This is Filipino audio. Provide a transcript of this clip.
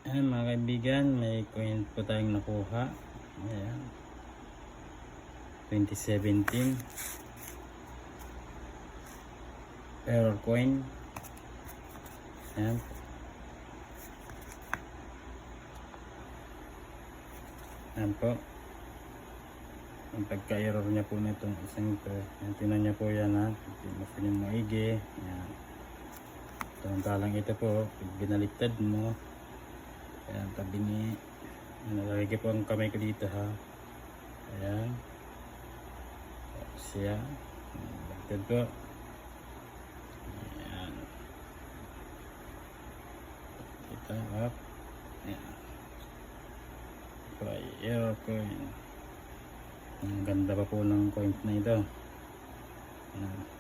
Ayan mga kaibigan, may coin po tayong nakuha. Ayan. 2017 error coin. Ayan. Ayan po. Ang pagka-error niya po na itong isang ito. Ayan, tinan niya po yan ha. Mas yung maigi. Ayan. Samantalang ito po, pag binaliktad mo, ayan, tabi ni, nalagay po ang kamay ko dito ha. Ayan. Siya. Baliktad po. Ayan. Kita up. Ayan. Try error coin. Ang ganda pa po ng coin na ito. Ayan.